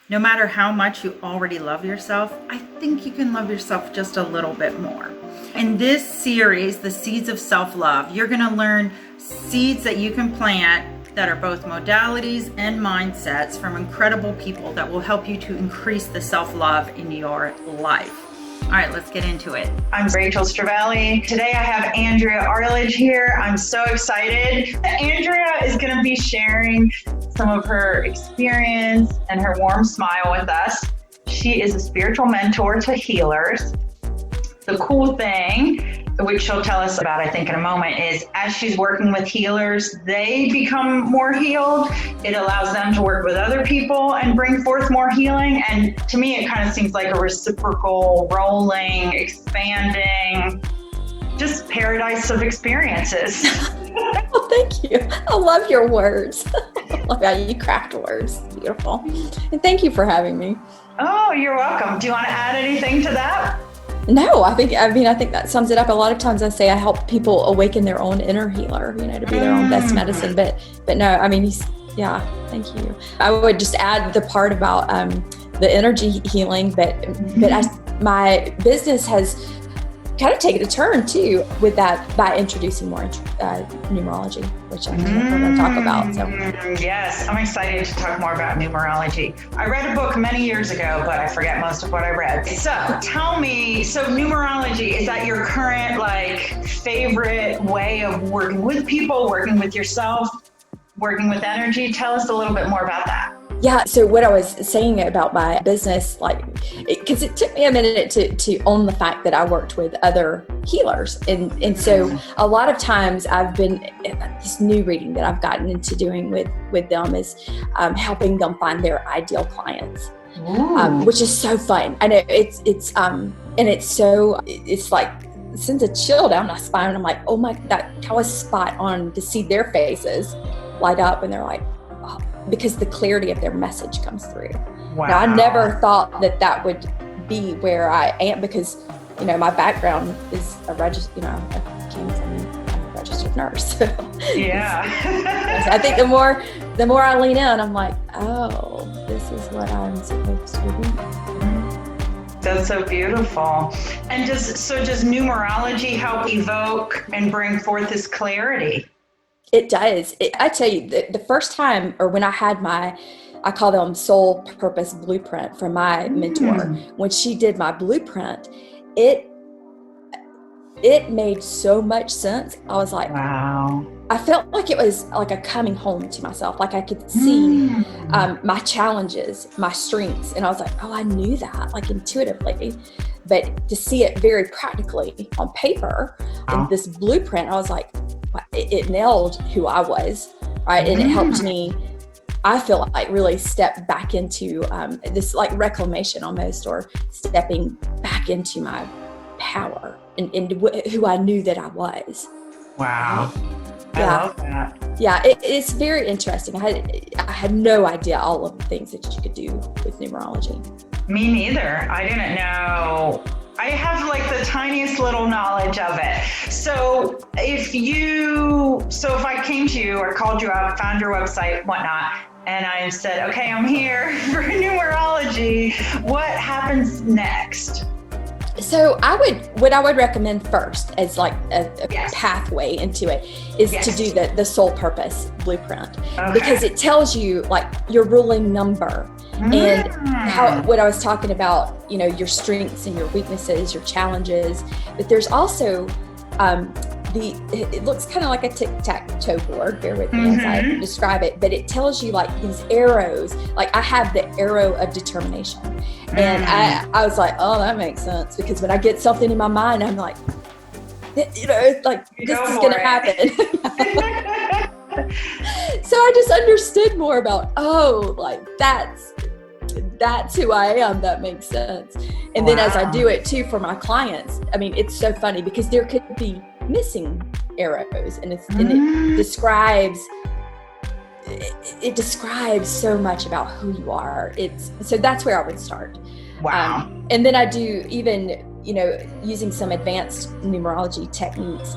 No matter how much you already love yourself, I think you can love yourself just a little bit more. In this series, The Seeds of Self-Love, you're going to learn seeds that you can plant that are both modalities and mindsets from incredible people that will help you to increase the self-love in your life. All right, let's get into it. I'm Rachel Strivelli. Today I have Andrea Arledge here. I'm so excited. Andrea is going to be sharing some of her experience and her warm smile with us. She is a spiritual mentor to healers. The cool thing, which she'll tell us about, I think, in a moment, is as she's working with healers, they become more healed. It allows them to work with other people and bring forth more healing. And to me, it kind of seems like a reciprocal, rolling, expanding, just paradise of experiences. Oh, thank you. I love your words. I love how you craft words. It's beautiful. And thank you for having me. Oh, you're welcome. Do you want to add anything to that? No, I think that sums it up. A lot of times I say I help people awaken their own inner healer, to be their own best medicine. But no, thank you. I would just add the part about the energy healing, but my business has kind of taken a turn too with that by introducing more numerology, which I think we're going to talk about. So. Yes, I'm excited to talk more about numerology. I read a book many years ago, but I forget most of what I read. So tell me, numerology, is that your current favorite way of working with people, working with yourself, working with energy? Tell us a little bit more about that. Yeah. So what I was saying about my business, because it took me a minute to own the fact that I worked with other healers. And so a lot of times this new reading that I've gotten into doing with them is helping them find their ideal clients, which is so fun. I know it sends a chill down my spine. I'm like, oh my, that was spot on to see their faces light up and they're like, oh, because the clarity of their message comes through. Wow. Now, I never thought that would be where I am because, my background is I came from a registered nurse. So yeah. I think the more I lean in, I'm like, oh, this is what I'm supposed to be. That's so beautiful. And does numerology help evoke and bring forth this clarity? It does. I tell you, the first time, or when I had I call them soul purpose blueprint from my mentor, when she did my blueprint, it made so much sense. I was like, wow. I felt like it was like a coming home to myself. Like I could see my challenges, my strengths. And I was like, oh, I knew that intuitively. But to see it very practically on paper in this blueprint, I was like, it nailed who I was, right? And it helped me, I feel like, really step back into this reclamation almost, or stepping back into my power and who I knew that I was. Wow. I love that. Yeah, it's very interesting. I had no idea all of the things that you could do with numerology. Me neither. I didn't know. I have the tiniest little knowledge of it. So if I came to you or called you up, found your website, whatnot, and I said, okay, I'm here for numerology, what happens next? So what I would recommend first as a pathway into it is to do the soul purpose blueprint, because it tells you your ruling number and what I was talking about, your strengths and your weaknesses, your challenges, but there's also it looks kind of like a tic-tac-toe board, bear with me as I describe it, but it tells you these arrows. I have the arrow of determination. And I was like, oh, that makes sense, because when I get something in my mind, I'm like, this is going to happen. So I just understood more about, that's who I am. That makes sense. And then as I do it too for my clients, it's so funny because there could be missing arrows, and it describes so much about who you are. So that's where I would start. Wow. And then I do even, using some advanced numerology techniques,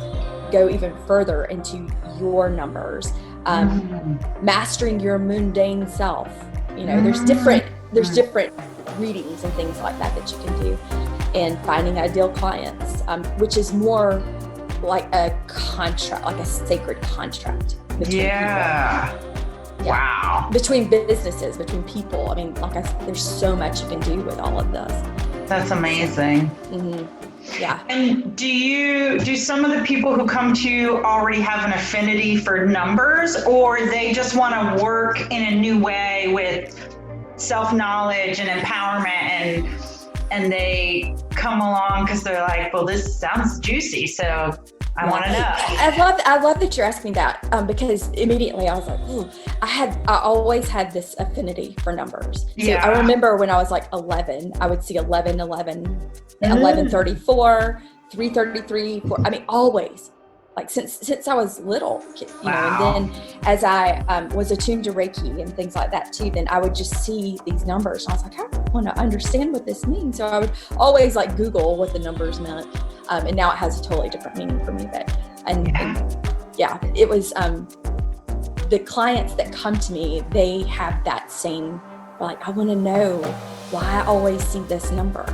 go even further into your numbers, mastering your mundane self. There's different there's different readings and things like that you can do, and finding ideal clients, which is more like a contract, like a sacred contract between people. Wow. Between businesses, between people. I mean, like there's so much you can do with all of this. That's amazing. Yeah. And do some of the people who come to you already have an affinity for numbers, or they just want to work in a new way with self-knowledge and empowerment, and they come along because they're like, well, this sounds juicy, so I want to know. I love that you're asking that, because immediately I was like, ooh, I always had this affinity for numbers. So I remember when I was like 11, I would see 11, 11, 1134, 333, 4. I mean, always, like since I was little, you know. And then as I was attuned to Reiki and things like that too, then I would just see these numbers. And I was like, I want to understand what this means. So I would always like Google what the numbers meant. And now it has a totally different meaning for me. But it was the clients that come to me, they have that same, like, I want to know why I always see this number.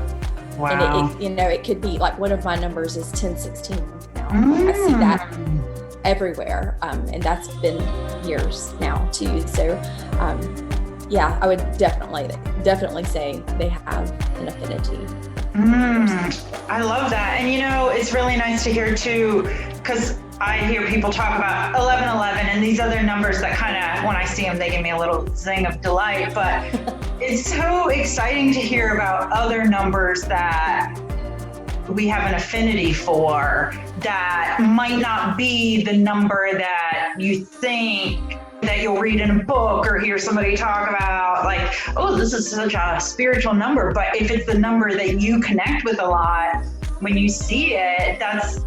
Wow. And it could be like, one of my numbers is 1016 now. I see that everywhere. And that's been years now too. So I would definitely say they have an affinity. I love that. And it's really nice to hear too, because I hear people talk about 1111 and these other numbers that kind of, when I see them, they give me a little zing of delight. But it's so exciting to hear about other numbers that we have an affinity for that might not be the number that you think that you'll read in a book or hear somebody talk about, like, oh, this is such a spiritual number. But if it's the number that you connect with a lot, when you see it, that's,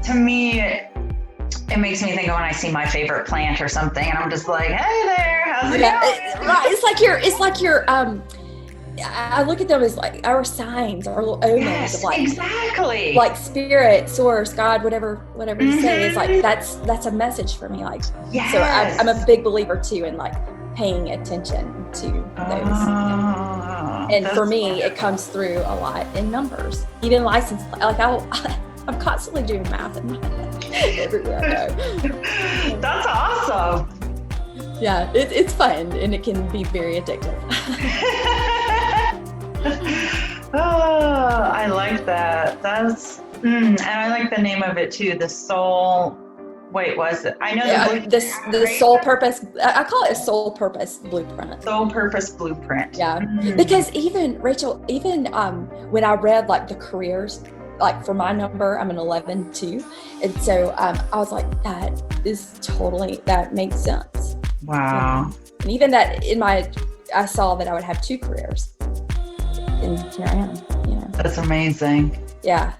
to me, it makes me think of when I see my favorite plant or something, and I'm just like, hey there, how's it going? Right. It's like your I look at them as like our signs, our little omens of like, exactly, like spirit, source, God, whatever you say, is like, that's a message for me. Like, so I'm a big believer too in like paying attention to those. And for me, it comes through a lot in numbers, even license. Like I'm constantly doing math everywhere I go. That's awesome. Yeah, it's fun and it can be very addictive. Oh, I like that. That's, and I like the name of it too. The soul. Wait, was it? I know the soul purpose. I call it a soul purpose blueprint. Soul purpose blueprint. Yeah, because even Rachel, when I read like the careers, like for my number, I'm an 11 too, and so I was like, that makes sense. Wow. And even that I saw that I would have 2 careers. And here I am, That's amazing. Yeah.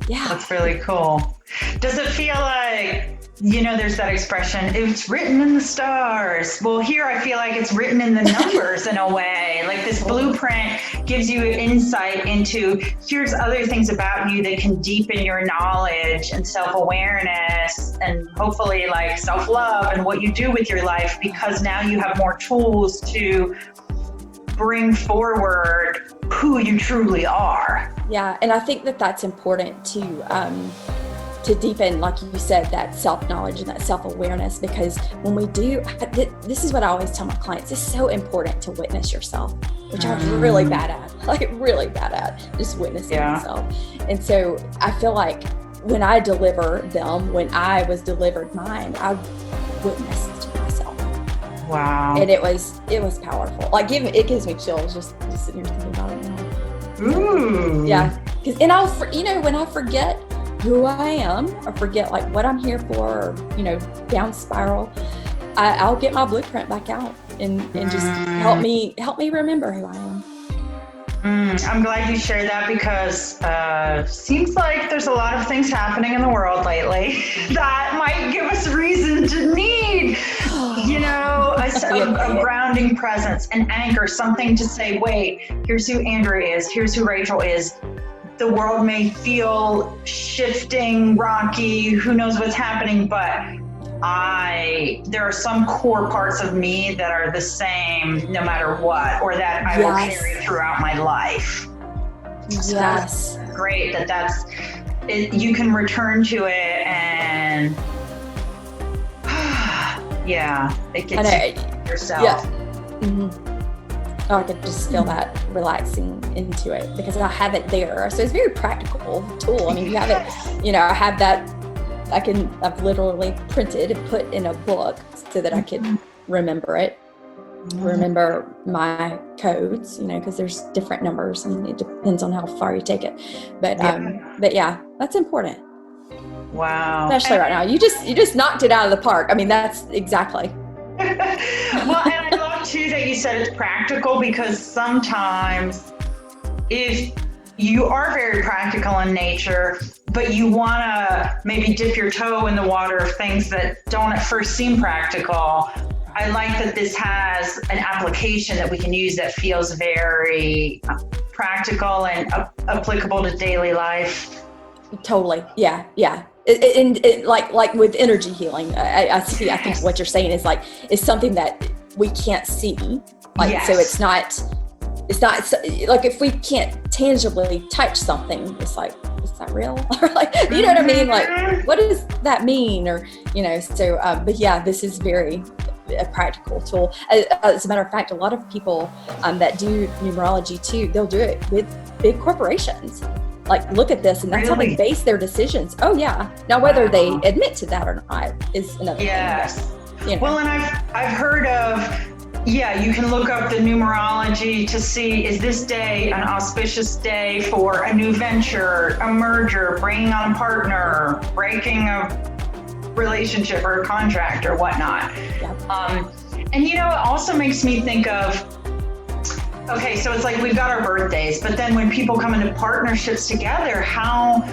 That's really cool. Does it feel like, there's that expression, it's written in the stars? Well, here I feel like it's written in the numbers in a way. Like this blueprint gives you insight into, here's other things about you that can deepen your knowledge and self-awareness and hopefully like self-love and what you do with your life, because now you have more tools to bring forward who you truly are. Yeah, and I think that that's important to deepen, like you said, that self-knowledge and that self-awareness, because when we do, this is what I always tell my clients, it's so important to witness yourself, which I'm really bad at, just witnessing myself. And so I feel like when I deliver them, when I was delivered mine, I witnessed myself. Wow. And it was powerful. Like it gives me chills just sitting here thinking about it now. Ooh. Yeah. And when I forget who I am or forget like what I'm here for, or, down spiral, I'll get my blueprint back out and just help me remember who I am. I'm glad you shared that, because seems like there's a lot of things happening in the world lately that might give us reason to need, a grounding presence, an anchor, something to say, wait, here's who Andrea is, here's who Rachel is. The world may feel shifting, rocky, who knows what's happening, but there are some core parts of me that are the same no matter what, or that I will carry throughout my life. So that's great that's it, you can return to it, and it gets yourself. Yeah. Mm-hmm. Oh, I could just feel that relaxing into it because I have it there. So it's a very practical tool. I mean, you have it, I have that. I've literally printed and put in a book so that I could remember it, remember my codes, because there's different numbers and it depends on how far you take it. But that's important. Wow. Especially right now. You just knocked it out of the park. I mean, that's exactly. Well, and I love too that you said it's practical, because sometimes if you are very practical in nature, but you want to maybe dip your toe in the water of things that don't at first seem practical, I like that this has an application that we can use that feels very practical and applicable to daily life. Totally. Yeah. And like with energy healing, I think what you're saying is it's something that we can't see. So it's not like if we can't tangibly touch something, it's like, is that real? Or you know what I mean? Like, what does that mean? Or, but this is very a practical tool. As a matter of fact, a lot of people that do numerology too, they'll do it with big corporations. Look at this, and that's how they base their decisions. Oh yeah. Now whether they admit to that or not is another thing. Well, and I've heard of, you can look up the numerology to see, is this day an auspicious day for a new venture, a merger, bringing on a partner, breaking a relationship or a contract or whatnot. And it also makes me think of, okay, so it's like we've got our birthdays, but then when people come into partnerships together, how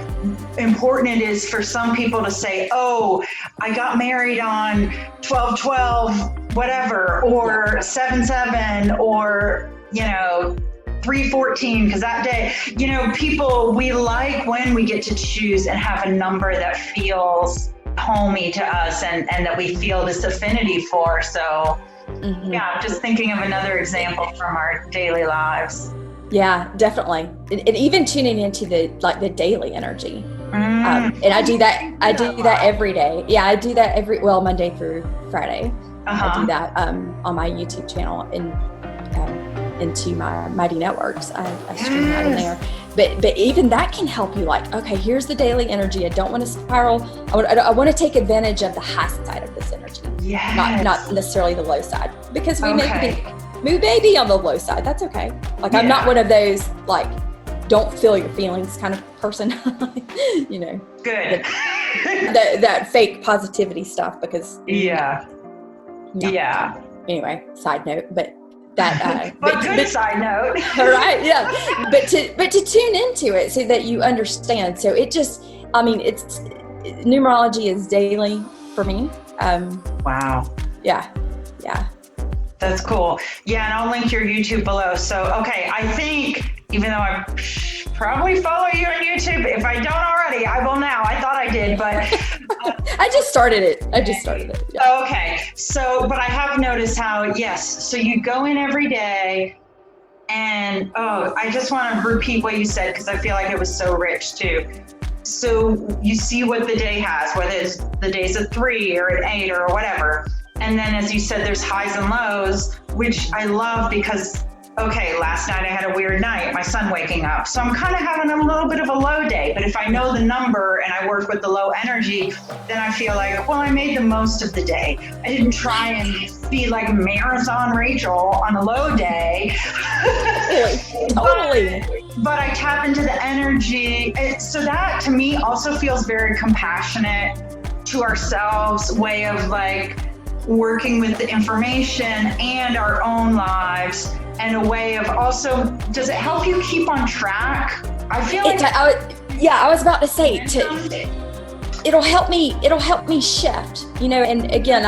important it is for some people to say, oh, I got married on 12/12, whatever, or 7/7, or, 3/14, because that day, people, we like when we get to choose and have a number that feels homey to us and that we feel this affinity for. So I'm just thinking of another example from our daily lives. Yeah, definitely. And even tuning into the daily energy. And I do that every day. Yeah, I do that Monday through Friday. I do that on my YouTube channel and into my Mighty Networks. I stream that in there. But even that can help you, okay, here's the daily energy. I don't want to spiral. I want to take advantage of the high side of this energy, not necessarily the low side, because we may be on the low side. That's okay. I'm not one of those don't feel your feelings kind of person. Good. that fake positivity stuff, because Anyway, side note, but that but good side note. Right, yeah. But to tune into it so that you understand. So it's numerology is daily for me. Wow. Yeah. That's cool. Yeah, and I'll link your YouTube below. So, okay, I think, even though I probably follow you on YouTube, if I don't already, I will now. I thought I did, but... I just started it. Yeah. Okay. So, but I have noticed how, so you go in every day, and, I just want to repeat what you said, because I feel like it was so rich, too. So you see what the day has, whether it's the day's a 3 or an 8 or whatever. And then, as you said, there's highs and lows, which I love because, okay, last night I had a weird night, my son waking up. So I'm kind of having a little bit of a low day. But if I know the number and I work with the low energy, then I feel like, well, I made the most of the day. I didn't try and be like Marathon Rachel on a low day. Totally. But I tap into the energy. So that to me also feels very compassionate to ourselves, way of working with the information and our own lives, and a way of also, does it help you keep on track? I feel like I was about to say it'll help me shift, and again,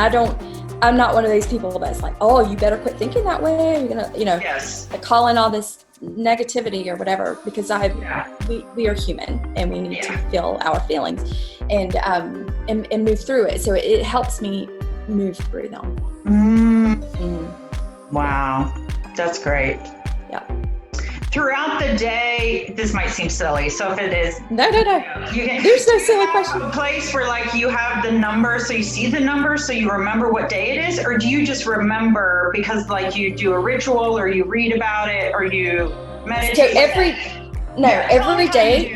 I'm not one of those people that's like, oh, you better quit thinking that way, you're gonna call in all this negativity or whatever, because we are human and we need to feel our feelings. and move through it. So it helps me move through them. Wow, that's great. Yeah. Throughout the day, this might seem silly, so if it is, no. There's no silly question. A place where like you have the number, so you see the number, so you remember what day it is, or do you just remember because like you do a ritual, or you read about it, or you meditate? So every day.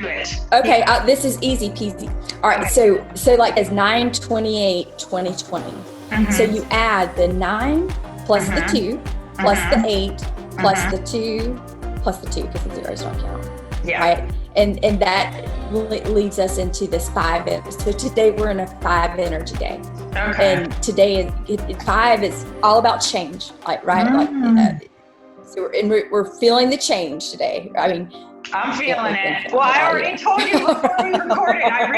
Okay, this is easy peasy. All right, so like it's 9/28/2020. So you add the 9 plus the 2 plus the 8 plus the 2 plus the 2 because the zeros don't count. Yeah. Right. And that leads us into this 5. So today we're in a 5 energy day. Okay. And today 5 is all about change. Like so we're feeling the change today. I mean, I'm feeling it. Well, I already told you before we recorded. I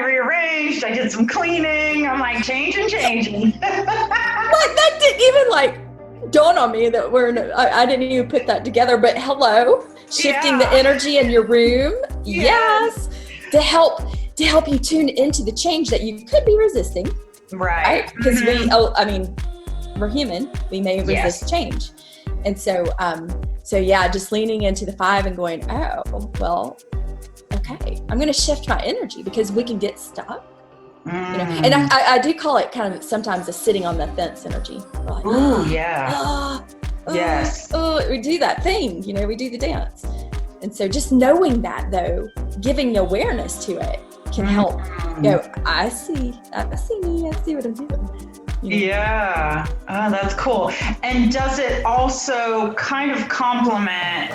rearranged. I did some cleaning. I'm like changing. That didn't even dawn on me that I didn't even put that together. But hello, shifting the energy in your room. Yes, to help you tune into the change that you could be resisting. Right. Because we're human. We may resist change. And so just leaning into the 5 and going, oh, well, okay, I'm going to shift my energy because we can get stuck. And I do call it kind of sometimes a sitting on the fence energy. Like, yes. We do that thing, we do the dance. And so just knowing that though, giving awareness to it can help go, I see me, I see what I'm doing. Yeah. Oh, that's cool. And does it also kind of complement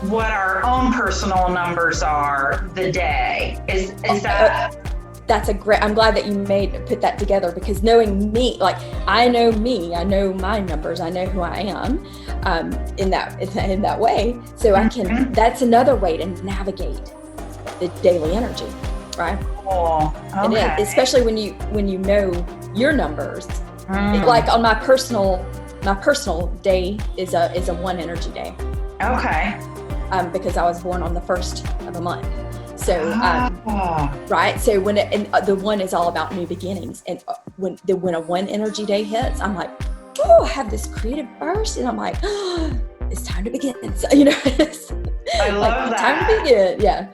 what our own personal numbers are the day? Is that... That's I'm glad that you put that together, because knowing me, I know me, I know my numbers, I know who I am in that way. So I can, that's another way to navigate the daily energy, right? Cool. Okay. And especially when you know your numbers. Like on my personal day is a 1 energy day. Okay. Because I was born on the 1st of a month. So, right. So when the 1 is all about new beginnings, and when a 1 energy day hits, I'm like, oh, I have this creative burst, and I'm like, oh, it's time to begin. So, I love that. Time to begin. Yeah.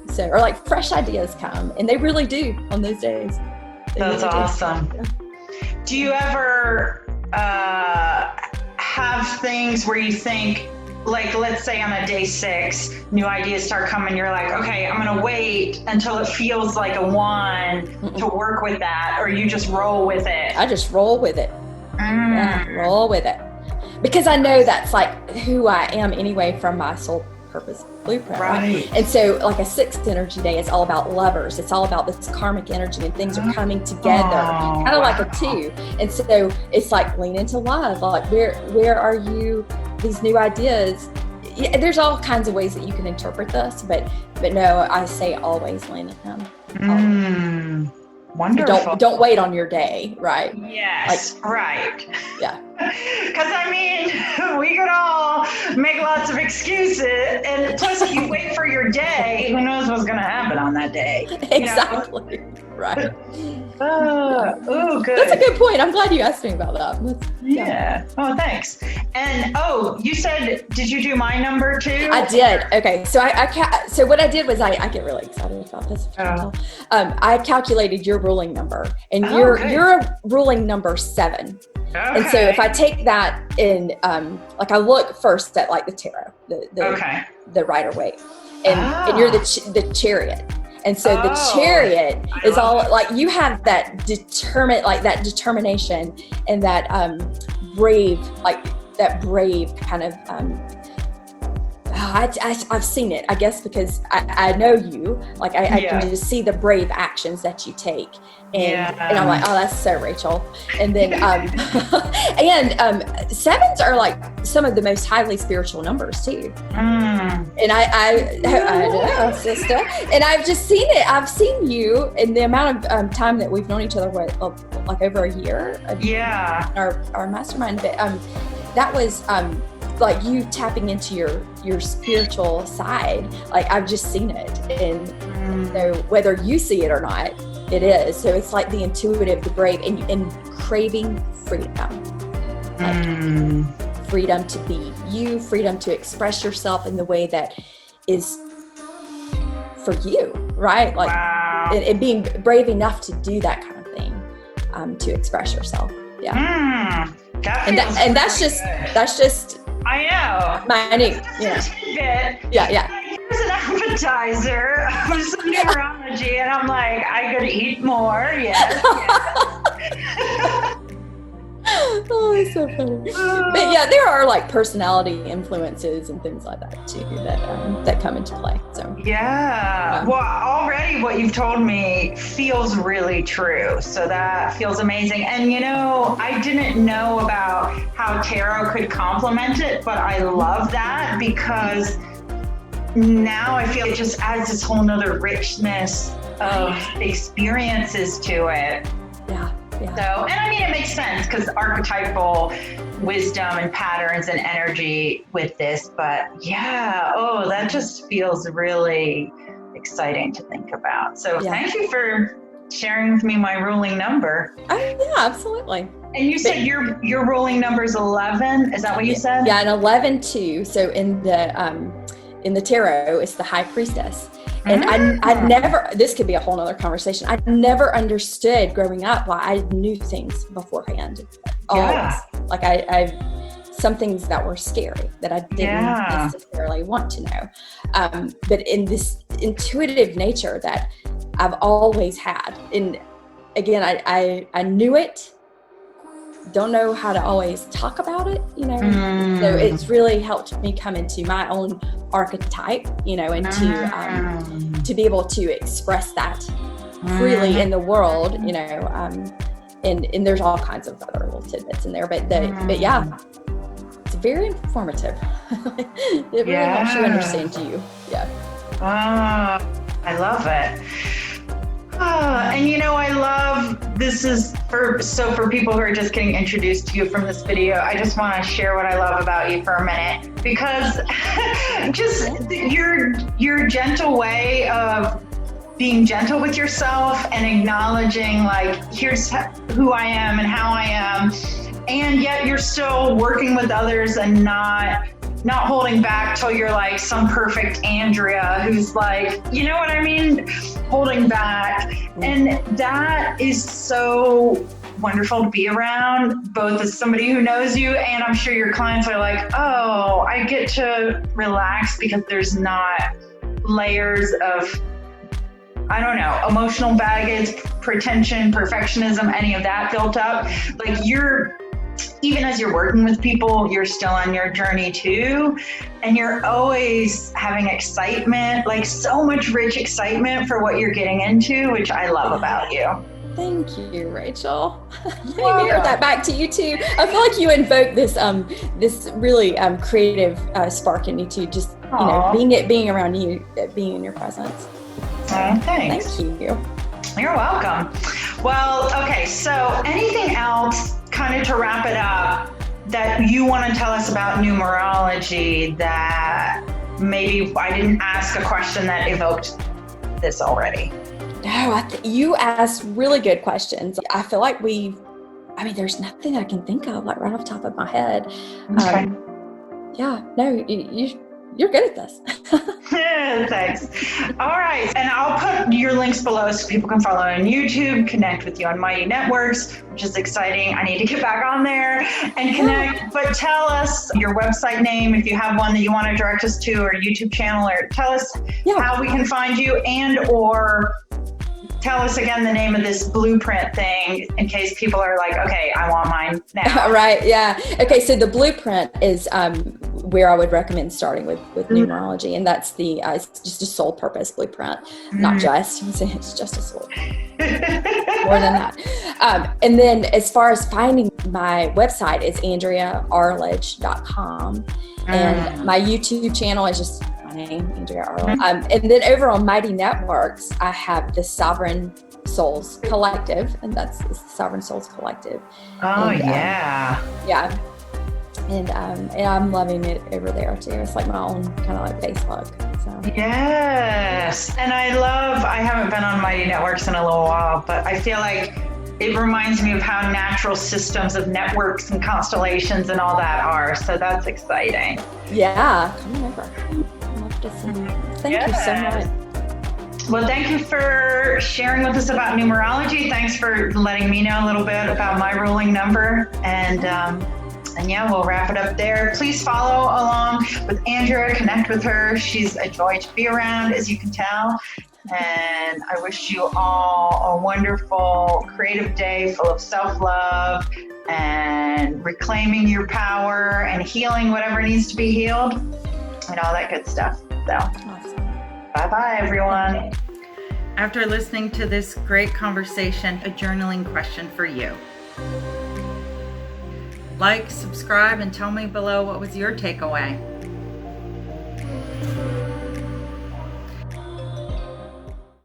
So, or fresh ideas come, and they really do on those days. That's awesome. Yeah. Do you ever have things where you think, let's say on a day 6, new ideas start coming, you're like, okay, I'm going to wait until it feels like a 1 to work with that, or you just roll with it? I just roll with it. Yeah, roll with it. Because I know that's who I am anyway from my soul purpose blueprint. Right. And so a 6th energy day is all about lovers. It's all about this karmic energy, and things are coming together, kind of like a 2. And so it's lean into love. Where are you? These new ideas. Yeah, there's all kinds of ways that you can interpret this, but no, I say always lean in them. Wonderful. Don't wait on your day, right? Yes, right. Yeah. Because we could all make lots of excuses, and plus if you wait for your day, who knows what's going to happen on that day? Exactly. Right. Good. That's a good point. I'm glad you asked me about that. Yeah. Oh, thanks. And you said, did you do my number too? I did. Okay. So so what I did was I get really excited about this. I calculated your ruling number, and you're a ruling number 7. Okay. And so if I take that in, I look first at the tarot, the Rider-Waite, and you're the Chariot. And so the Chariot is all you have that determination and that brave kind of, I've seen it, I guess, because I know you, I can just see the brave actions that you take. And I'm like, oh, that's so Rachel. And then, and 7s are some of the most highly spiritual numbers too. And I know, sister. And I've just seen it. I've seen you in the amount of time that we've known each other, over a year. Our mastermind. But that was you tapping into your spiritual side. I've just seen it, and So whether you see it or not, it is. So it's like the intuitive, the brave, and craving freedom. Like freedom to be you, freedom to express yourself in the way that is for you, right? Like, and being brave enough to do that kind of thing, to express yourself. Yeah. And that's just I know. Minute, yeah. Here's an appetizer of some numerology, and I'm like, I could eat more. Yes. Oh, it's so funny. But yeah, there are like personality influences and things like that too that come into play. So yeah. Well, already what you've told me feels really true. So that feels amazing. And I didn't know about how tarot could complement it, but I love that because now I feel it just adds this whole nother richness of experiences to it. Yeah. So, and I mean, it makes sense because archetypal wisdom and patterns and energy with this, but that just feels really exciting to think about. So thank you for sharing with me my ruling number. Oh, yeah, absolutely. And you said your ruling number is 11. Is that what you said? Yeah, and 11 too. So in the tarot, it's the High Priestess. And I never, this could be a whole nother conversation. I never understood growing up why I knew things beforehand. Always. Like I some things that were scary that I didn't necessarily want to know. But in this intuitive nature that I've always had, and again, I knew it, don't know how to always talk about it, so it's really helped me come into my own archetype, and to be able to express that freely in the world, and there's all kinds of other little tidbits in there, but yeah, it's very informative. It really helps you understand you. I love it. And I love, this is for people who are just getting introduced to you from this video, I just want to share what I love about you for a minute, because just your gentle way of being gentle with yourself and acknowledging, like, here's who I am and how I am, and yet you're still working with others and not holding back till you're like some perfect Andrea who's like, you know what I mean? Holding back. And that is so wonderful to be around, both as somebody who knows you, and I'm sure your clients are like, oh, I get to relax because there's not layers of, I don't know, emotional baggage, pretension, perfectionism, any of that built up. Like, even as you're working with people, you're still on your journey too. And you're always having excitement, like so much rich excitement for what you're getting into, which I love about you. Thank you, Rachel. I mirror that back to you too. I feel like you invoke this this really creative spark in me too. Just being around you, being in your presence. Thanks. Thank you. You're welcome. Well, okay. So anything else, kind of to wrap it up, that you want to tell us about numerology that maybe I didn't ask a question that evoked this already? No, you asked really good questions. I feel like there's nothing I can think of, like right off the top of my head. Okay. You're good at this. Thanks. All right. And I'll put your links below so people can follow on YouTube, connect with you on Mighty Networks, which is exciting. I need to get back on there and connect. But tell us your website name, if you have one that you want to direct us to, or YouTube channel, or tell us how we can find you, and or tell us again the name of this blueprint thing in case people are like, okay, I want mine now. Right. Yeah. Okay. So the blueprint is where I would recommend starting with numerology, and that's it's just a soul purpose blueprint, not just, it's just a soul. More than that. And then as far as finding my website, it's AndreaArledge.com. And my YouTube channel is just my name, Andrea Arledge. And then over on Mighty Networks, I have the Sovereign Souls Collective, and that's the Sovereign Souls Collective. Oh, and, yeah. Yeah. And I'm loving it over there too. It's like my own kind of like Facebook. So yes, and I haven't been on Mighty Networks in a little while, but I feel like it reminds me of how natural systems of networks and constellations and all that are. So that's exciting. Yeah, come over. I'd love to see. Thank you so much. Well, thank you for sharing with us about numerology. Thanks for letting me know a little bit about my ruling number. And yeah, we'll wrap it up there. Please follow along with Andrea, connect with her. She's a joy to be around, as you can tell. And I wish you all a wonderful, creative day full of self-love and reclaiming your power and healing whatever needs to be healed and all that good stuff. So, awesome. Bye-bye, everyone. Okay. After listening to this great conversation, a journaling question for you. Like, subscribe, and tell me below what was your takeaway.